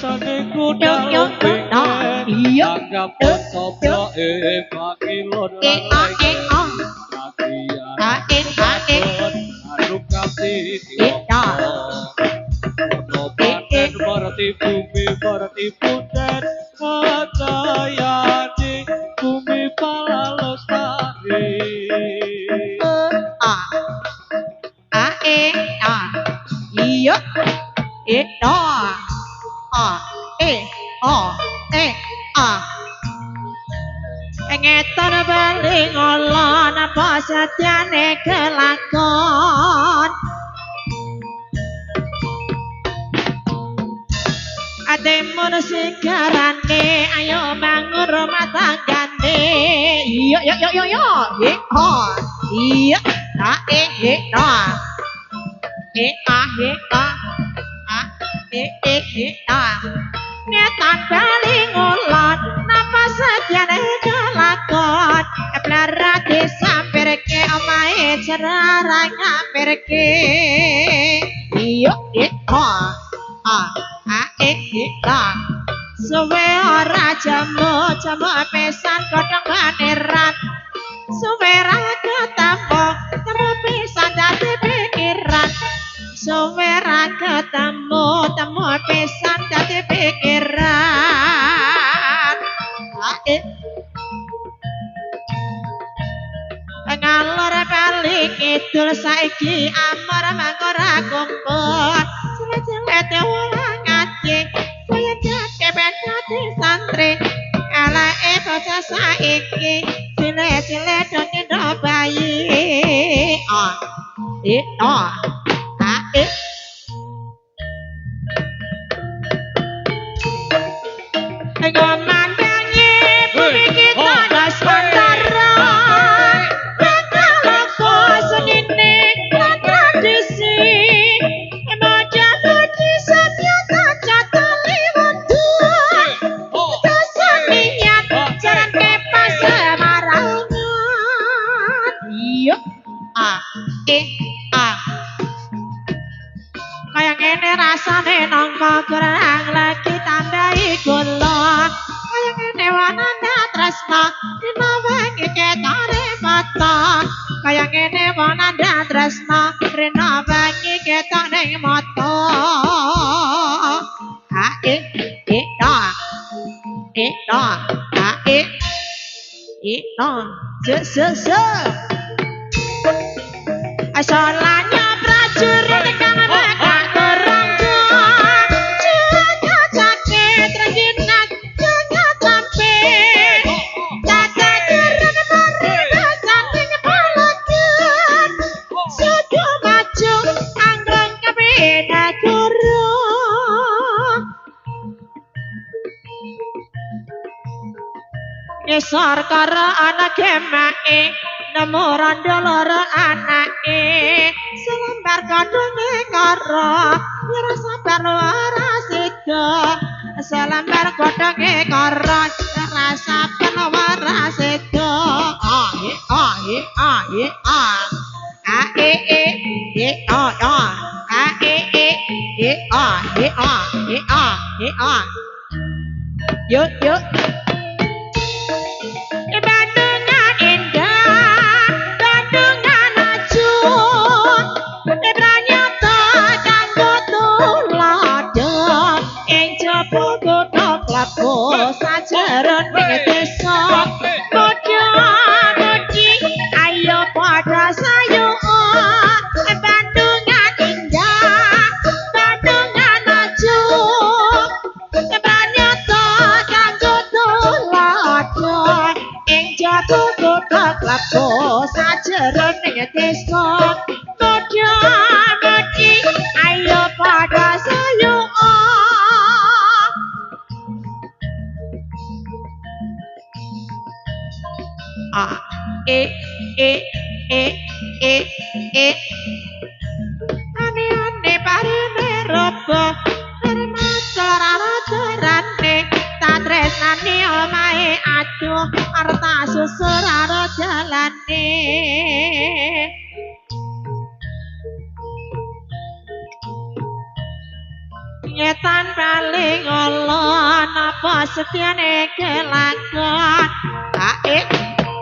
rasane kuda pengen anggap sapa pakilon lagi aduk kasih panen berarti bumi berarti punden kejayaan bumi pala lestari iya ngeton bali ngolon apa satyane kelakon ade mun sigarane ayo bangun rumah tanggane iya iya ngetan bali ngolon napa sadyane kelakon plarate sampirke omahe cerarang ngampirke iya suwe ora jamu pesan kodhong baneran suwe ra ketemu pisan dadi pikiran suwe ra ketemu pisan dadi pikiran ngalor bali kidul saiki amar mangora kumpul cilet-cilet ulang ngaji kaya jake bedati santri alae bocah saiki cilet-cilet ngendho bayi ngomandangi bumi kita Nusantara bakal senine lan tradisi moja-moji satya kaca liwatu kesenian jalan kepas semarangan iya kaya ngene rasane nangka kurang lagi tambahi gula kaya ngene wananda tresna dina wengi ketare mata kaya ngene wananda tresna dina wengi ketane mata asalnya prajurit kang bakal kurang jaga sakit reginak jaga sampe jaga keren maribasan ing palagan sudu maju anggrong kepina guru ngisor karo anak gemake nemu rondo loro anake selembar godhonge karo ora sabar ora sida selembar godhonge karo ora sabar ora sida yuk Bandungan indah, Bandungan acuh, pranyata kanggo tuladha, ing jaba godhong laku sajeroning desa, muda-mudi ayo padha sayukan, Bandungan indah, Bandungan acuh, pranyata kanggo tuladha. Jatuh godhong laku sajeroning desa muda-mudi ayo padha sayukan ane parine robo termasuk rara-rarane tresnane omahe aduh arta susur aro jalane nyetan bali bali ngolon apa setiane kelakon ae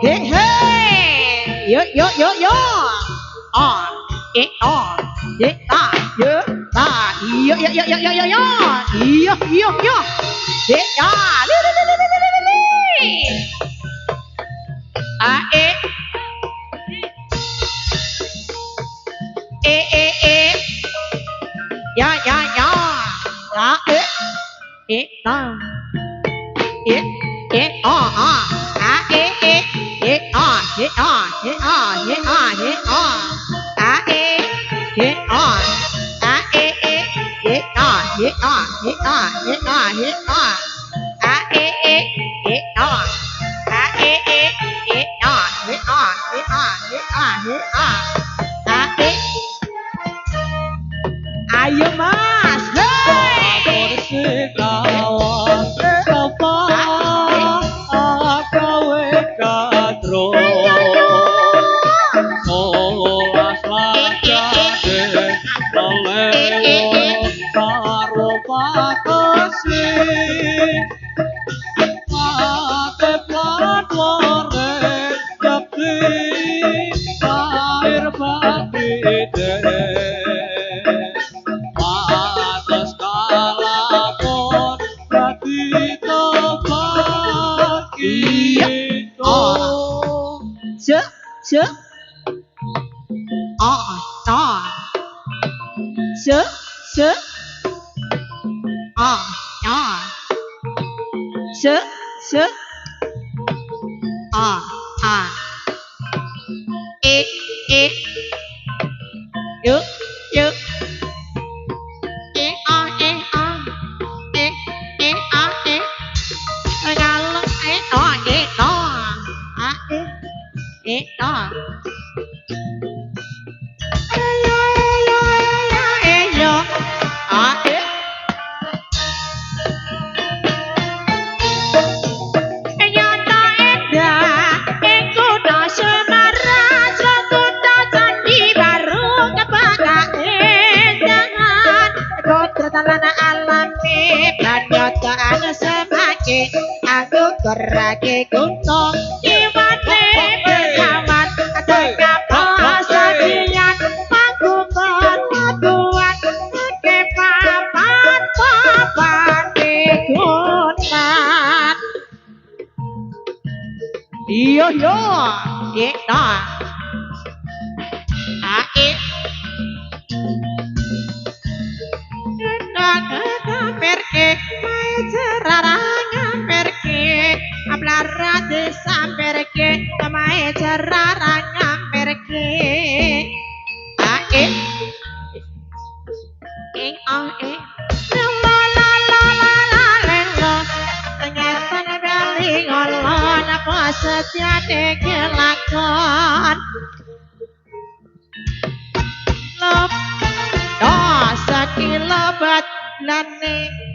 he he yo on on ta yo ta yo he ya li ae ya ta ayo mas Sabor sekawan sapa gawe kadro Solas lajane lelewo karo pakesi Ate platwore jakti air bakite Patas kalapon dadi tobat kita se ta se se e yo aku gerake gunung iwane berkawan ada kapal sadian panggungan paduan ke papan di gunung iya kita ae perke cerarang perke ablara de samperke mae cerarang perke ae la ternyata bali ngolon apa setiane kelakon lop dosa kilobat lane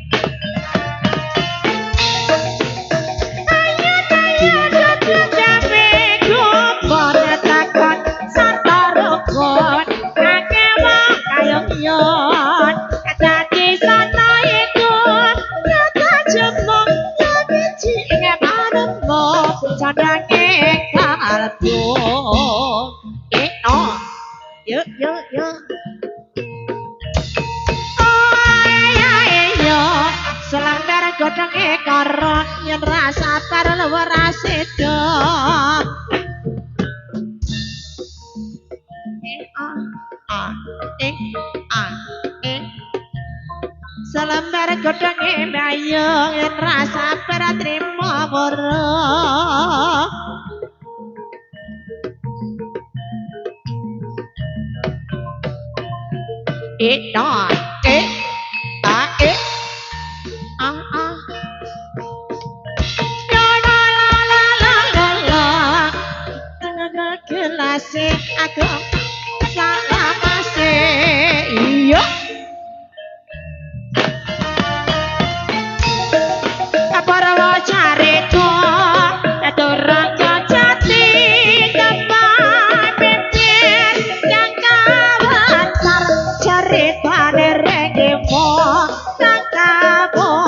yo selambar godhonge karo yen rasa par luwar sedo selambar godhonge bayo yen rasa par trimo moro Kelase aku salamase iyo para wacarito aturang jati kepai pimpin yang kawan cerita derengemo tak kabur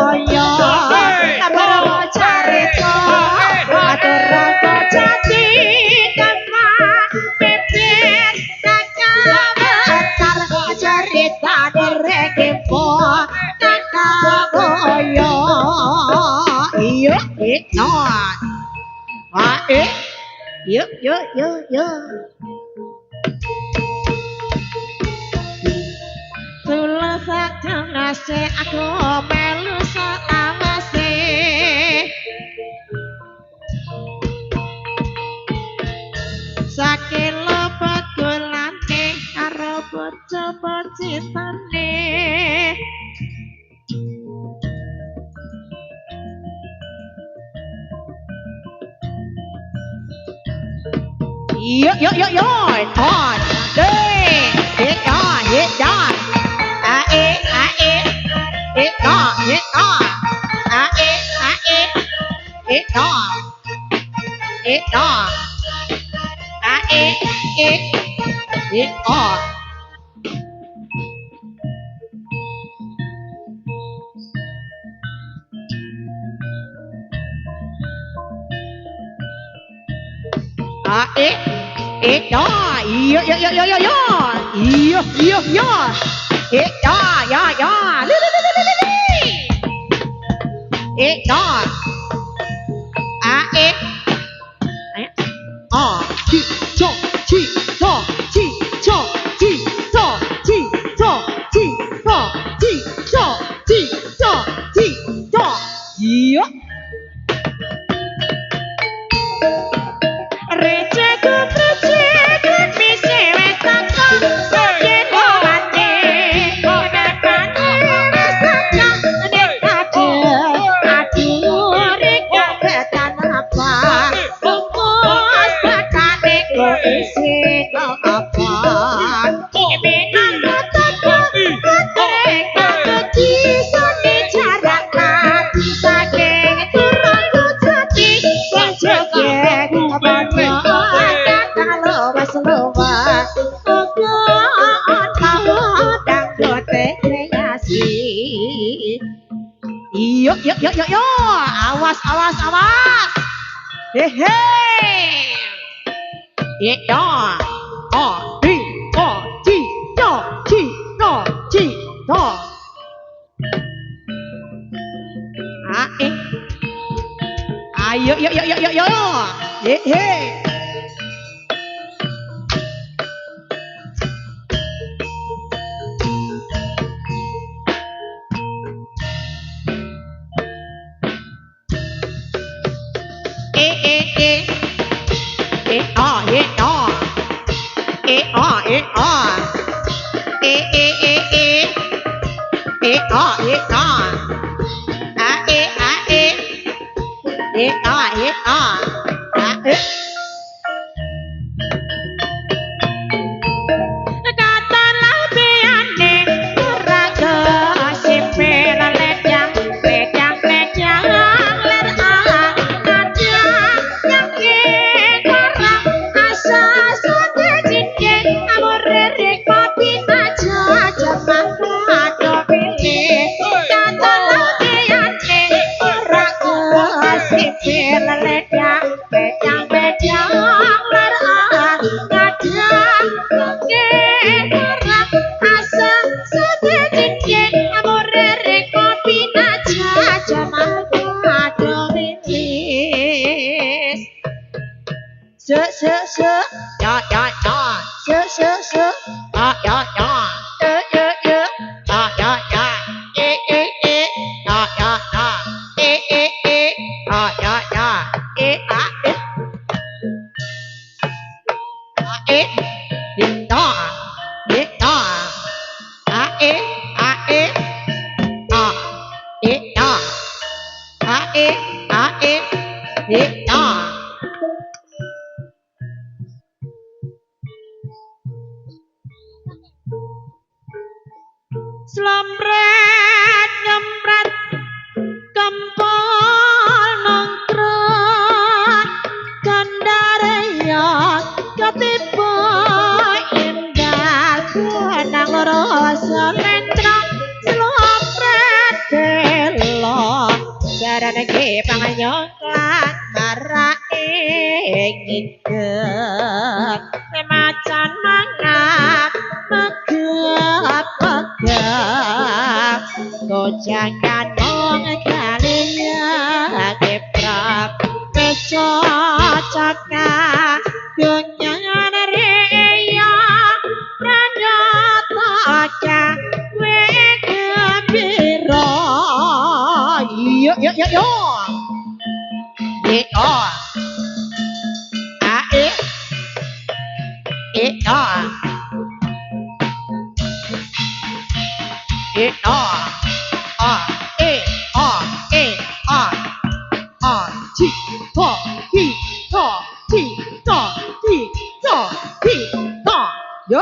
Ignore. Yo. Tulus nase aku melu selawase. Sakilo pagulane karo bojo-bojitane. Yo, on, day, hit on, it on, it on, it on, it on. It on, yo, it on, it on, chi cho, yo. Yo, awas. Hehe. Yo, yo. Hehe. Slempret nyempret kempol nongkrong Gandaria ketipu indah nang rasa lentrong slempret delo sarane ki panganyongklan marake ngikep macan mangap megap kau jangan mengkalinya Arab Pesocaka Dunyan Reya Pranyata Wegembira Yo yo yo yo Yo A E Ti to ti to ti to ti to ti to yo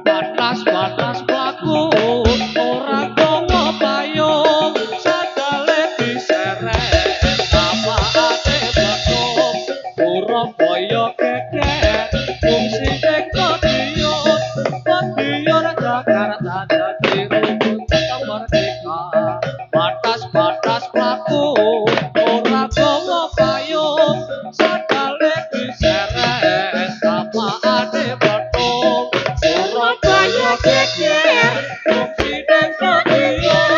Batas-batas pelaku ora gawa payung sadale diseret apane batuk Surabaya geger fungsi Kodion Jakarta dadi rukun merdeka batas-batas pelaku ora gawa payung sadale diseret apane batuk Surabaya geger fungsi Kodion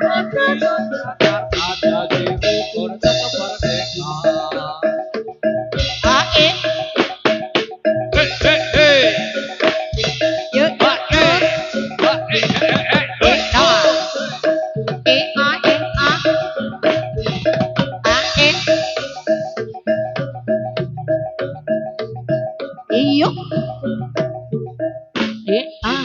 Jakarta dadi rukun merdeka A Hey yo yo yo Iyo